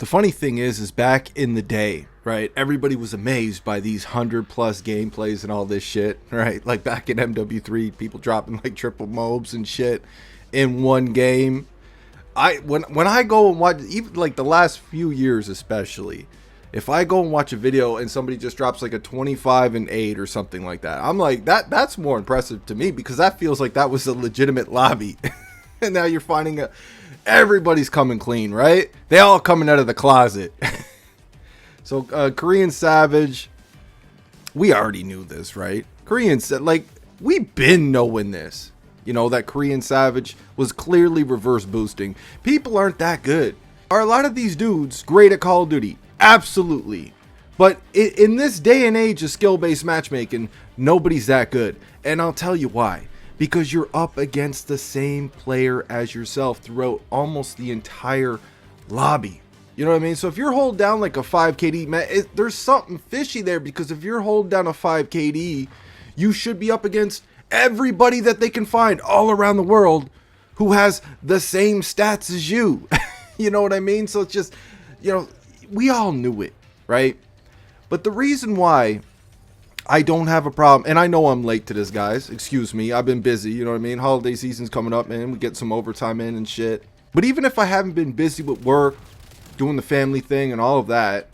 The funny thing is back in the day, right, everybody was amazed by these 100+ gameplays and all this shit, right? Like back in MW3, people dropping like triple mobs and shit in one game. When I go and watch, even like the last few years especially, if I go and watch a video and somebody just drops like a 25 and 8 or something like that, I'm like, that's more impressive to me, because that feels like that was a legitimate lobby. And now you're finding everybody's coming clean, right? They all coming out of the closet. So Korean Savage, we already knew this, right? Like, we been knowing this. You know, that Korean Savage was clearly reverse boosting. People aren't that good. Are a lot of these dudes great at Call of Duty? Absolutely. But in this day and age of skill-based matchmaking, nobody's that good. And I'll tell you why. Because you're up against the same player as yourself throughout almost the entire lobby. You know what I mean? So if you're holding down like a 5 KD, man, there's something fishy there, because if you're holding down a 5 KD, you should be up against everybody that they can find all around the world who has the same stats as you. You know what I mean? So it's just, you know, we all knew it, right? But the reason why I don't have a problem, and I know I'm late to this, guys, excuse me, I've been busy, you know what I mean? Holiday season's coming up, man, we get some overtime in and shit. But even if I haven't been busy with work, doing the family thing and all of that,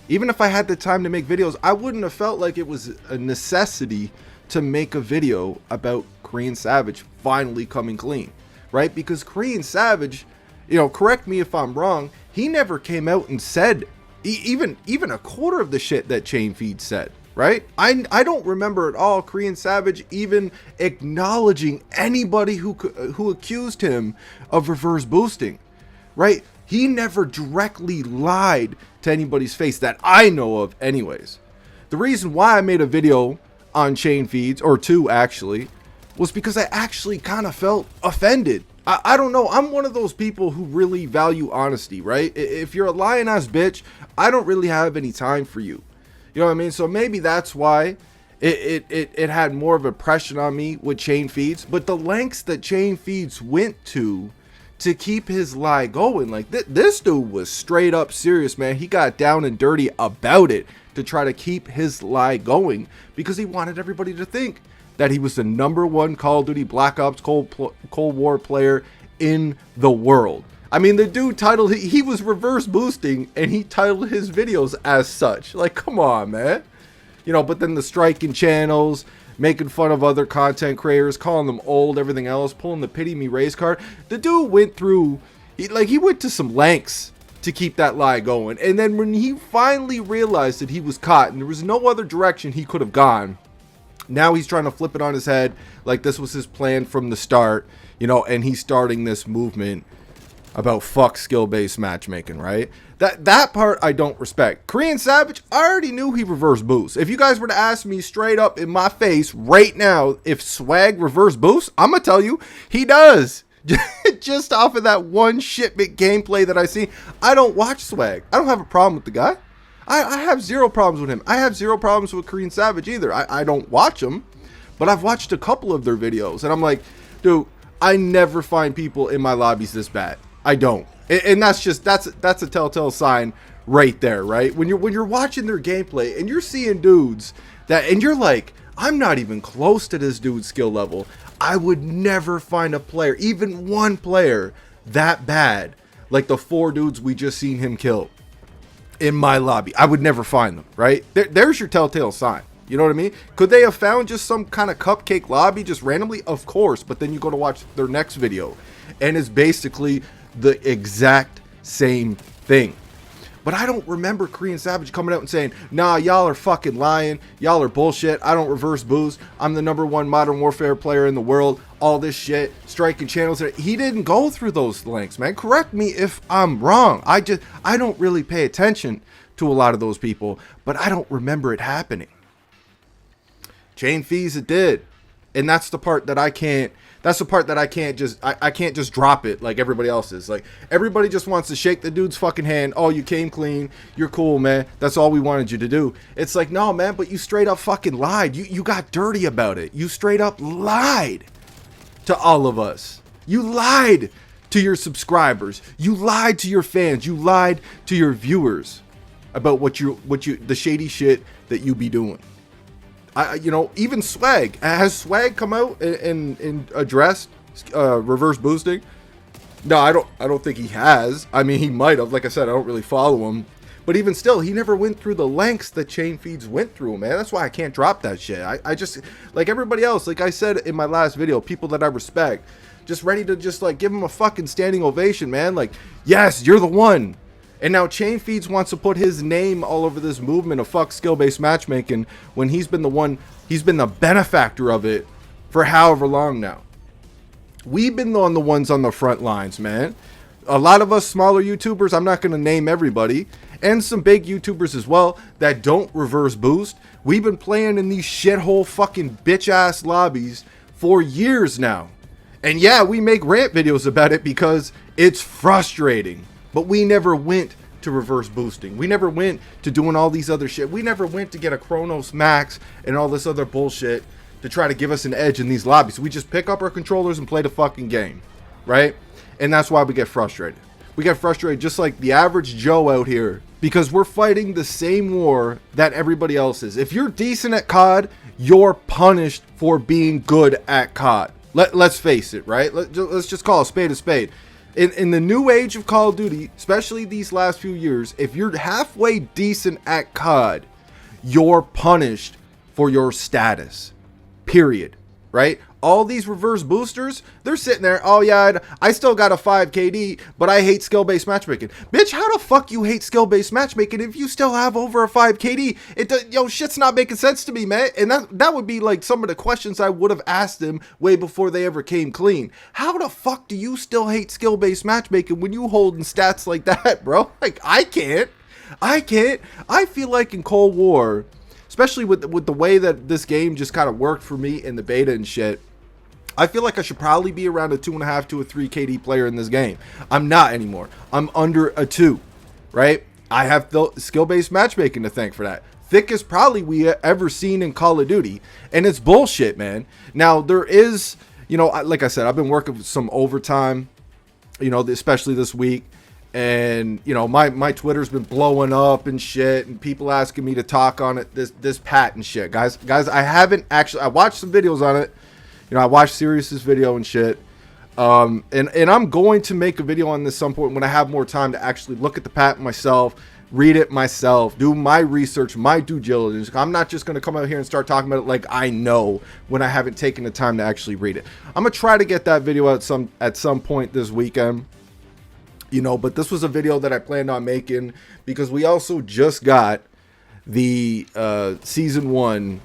even if I had the time to make videos, I wouldn't have felt like it was a necessity to make a video about Korean Savage finally coming clean, right? Because Korean Savage, you know, correct me if I'm wrong, he never came out and said even a quarter of the shit that Chain Feed said, right? I don't remember at all Korean Savage even acknowledging anybody who accused him of reverse boosting, right? He never directly lied to anybody's face that I know of anyways. The reason why I made a video on Chain Feeds, or two actually, was because I actually kind of felt offended. I don't know, I'm one of those people who really value honesty, right? If you're a lying ass bitch, I don't really have any time for you. You know what I mean? So maybe that's why it had more of an impression on me with Chain Feeds. But the lengths that Chain Feeds went to keep his lie going, like this dude was straight up serious, man. He got down and dirty about it to try to keep his lie going, because he wanted everybody to think that he was the #1 Call of Duty Black Ops Cold War player in the world. I mean, the dude titled, he was reverse boosting, and he titled his videos as such. Like, come on, man. You know, but then the striking channels, making fun of other content creators, calling them old, everything else, pulling the pity me race card. The dude went through, he went to some lengths to keep that lie going. And then when he finally realized that he was caught and there was no other direction he could have gone, now he's trying to flip it on his head like this was his plan from the start, you know, and he's starting this movement about fuck skill-based matchmaking, right? That part I don't respect. Korean Savage, I already knew he reverse boosts. If you guys were to ask me straight up in my face right now if Swag reverse boosts, I'm gonna tell you he does. Just off of that one shipment gameplay that I see. I don't watch Swag. I don't have a problem with the guy. I have zero problems with him. I have zero problems with Korean Savage either. I don't watch him, but I've watched a couple of their videos, and I'm like, dude, I never find people in my lobbies this bad. I don't. And that's a telltale sign right there, right? When you're watching their gameplay and you're seeing dudes and you're like, I'm not even close to this dude's skill level. I would never find a player, even one player, that bad like the 4 dudes we just seen him kill in my lobby. I would never find them, right? There's your telltale sign. You know what I mean? Could they have found just some kind of cupcake lobby just randomly? Of course. But then you go to watch their next video and it's basically the exact same thing. But I don't remember Korean Savage coming out and saying, nah, y'all are fucking lying. Y'all are bullshit. I don't reverse boost. I'm the #1 Modern Warfare player in the world. All this shit. Striking channels. He didn't go through those lengths, man. Correct me if I'm wrong. I don't really pay attention to a lot of those people, but I don't remember it happening. Chain Fees, it did. And that's the part that I can't I can't just drop it like everybody else is. Like, everybody just wants to shake the dude's fucking hand. Oh, you came clean. You're cool, man. That's all we wanted you to do. It's like, no, man, but you straight up fucking lied. You got dirty about it. You straight up lied to all of us. You lied to your subscribers. You lied to your fans. You lied to your viewers about the shady shit that you be doing. Even Swag. Has Swag come out and addressed reverse boosting? No, I don't think he has. I mean, he might have. Like I said, I don't really follow him. But even still, he never went through the lengths that Chain Feeds went through, man. That's why I can't drop that shit. I just, like everybody else, like I said in my last video, people that I respect, just ready to just like give him a fucking standing ovation, man. Like, yes, you're the one. And now Chain Feeds wants to put his name all over this movement of fuck skill-based matchmaking when he's been the benefactor of it for however long now. We've been the ones on the front lines, man. A lot of us smaller YouTubers, I'm not going to name everybody, and some big YouTubers as well that don't reverse boost. We've been playing in these shithole fucking bitch ass lobbies for years now. And yeah, we make rant videos about it because it's frustrating. But we never went to reverse boosting. We never went to doing all these other shit. We never went to get a Chronos Max and all this other bullshit to try to give us an edge in these lobbies. We just pick up our controllers and play the fucking game, right? And that's why we get frustrated. We get frustrated just like the average Joe out here because we're fighting the same war that everybody else is. If you're decent at COD, you're punished for being good at COD. Let's face it, right? Let's just call a spade a spade. In the new age of Call of Duty, especially these last few years, if you're halfway decent at COD, you're punished for your status. Period. Right? All these reverse boosters, they're sitting there, oh yeah, I still got a 5 KD, but I hate skill-based matchmaking. Bitch, how the fuck you hate skill-based matchmaking if you still have over a 5 KD? Shit's not making sense to me, man. And that would be like some of the questions I would have asked them way before they ever came clean. How the fuck do you still hate skill-based matchmaking when you holding stats like that, bro? Like, I can't. I feel like in Cold War, especially with the way that this game just kind of worked for me in the beta and shit, I feel like I should probably be around a 2.5 to a 3 KD player in this game. I'm not anymore. I'm under a 2, right? I have skill-based matchmaking to thank for that. Thickest probably we ever seen in Call of Duty, and it's bullshit, man. Now, there is, like I said, I've been working some overtime, especially this week. And my Twitter's been blowing up and shit, and people asking me to talk on it, this pat and shit. Guys, I haven't actually, I watched some videos on it. I watched Sirius's video and shit. And I'm going to make a video on this some point when I have more time to actually look at the patent myself, read it myself, do my research, my due diligence. I'm not just going to come out here and start talking about it like I know when I haven't taken the time to actually read it. I'm going to try to get that video out at some point this weekend. But this was a video that I planned on making because we also just got the season 1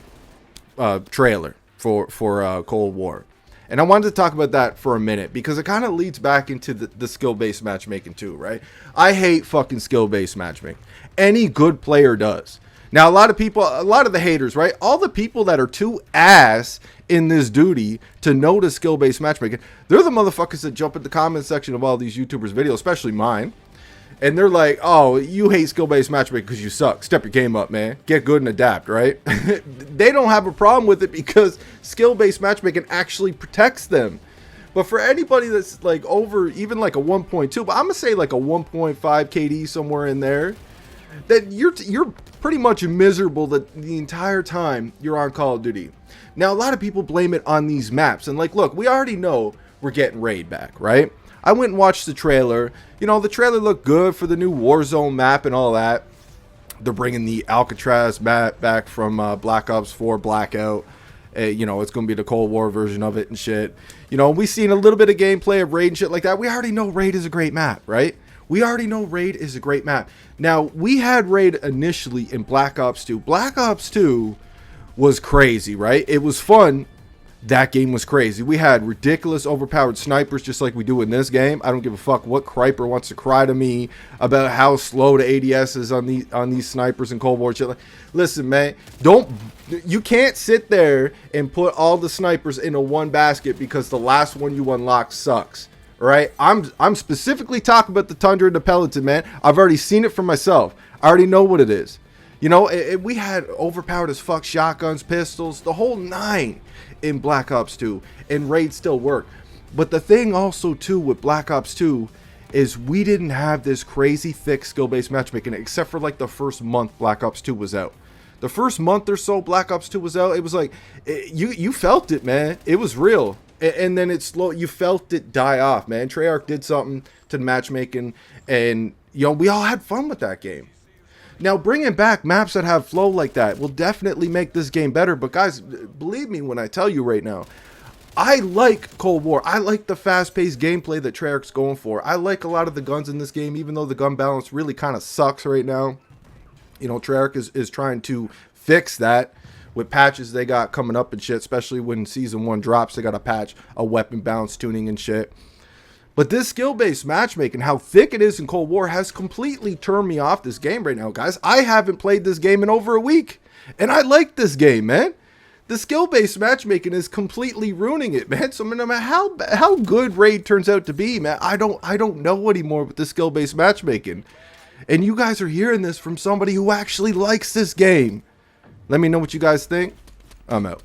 trailer for Cold War. And I wanted to talk about that for a minute because it kind of leads back into the skill-based matchmaking too, right? I hate fucking skill-based matchmaking. Any good player does. Now, a lot of the haters, right? All the people that are too ass in this duty to know the skill-based matchmaking, they're the motherfuckers that jump in the comment section of all these YouTubers' videos, especially mine. And they're like, oh, you hate skill-based matchmaking because you suck. Step your game up, man. Get good and adapt, right? They don't have a problem with it because skill-based matchmaking actually protects them. But for anybody that's like over even like a 1.2, but I'm going to say like a 1.5 KD somewhere in there, that you're pretty much miserable the entire time you're on Call of Duty. Now, a lot of people blame it on these maps. And like, look, we already know we're getting Raid back, right? I went and watched the trailer. The trailer looked good for the new Warzone map and all that. They're bringing the Alcatraz map back from Black Ops 4 Blackout. It's going to be the Cold War version of it and shit. We've seen a little bit of gameplay of Raid and shit like that. We already know Raid is a great map, right? We already know Raid is a great map. Now, we had Raid initially in Black Ops 2. Black Ops 2 was crazy, right? It was fun. That game was crazy. We had ridiculous overpowered snipers just like we do in this game. I don't give a fuck what Criper wants to cry to me about how slow the ADS is on these snipers in Cold War shit. Listen, man, you can't sit there and put all the snipers into one basket because the last one you unlock sucks. Right? I'm specifically talking about the Tundra and the Peloton, man. I've already seen it for myself. I already know what it is. We had overpowered as fuck shotguns, pistols, the whole 9 in Black Ops 2, and Raid still worked. But the thing also too with Black Ops 2 is we didn't have this crazy thick skill-based matchmaking except for like the first month Black Ops 2 was out. The first month or so Black Ops 2 was out, it was like you felt it, man. It was real. And then it's slow. You felt it die off, man. Treyarch did something to the matchmaking, and we all had fun with that game. Now, bringing back maps that have flow like that will definitely make this game better. But guys, believe me when I tell you right now, I like Cold War. I like the fast-paced gameplay that Treyarch's going for. I like a lot of the guns in this game, even though the gun balance really kind of sucks right now. Treyarch is trying to fix that with patches they got coming up and shit, especially when Season 1 drops. They got to patch a weapon balance tuning and shit. But this skill-based matchmaking, how thick it is in Cold War, has completely turned me off this game right now, guys. I haven't played this game in over a week, and I like this game, man. The skill-based matchmaking is completely ruining it, man. So no matter how good Raid turns out to be, man, I don't know anymore with the skill-based matchmaking. And you guys are hearing this from somebody who actually likes this game. Let me know what you guys think. I'm out.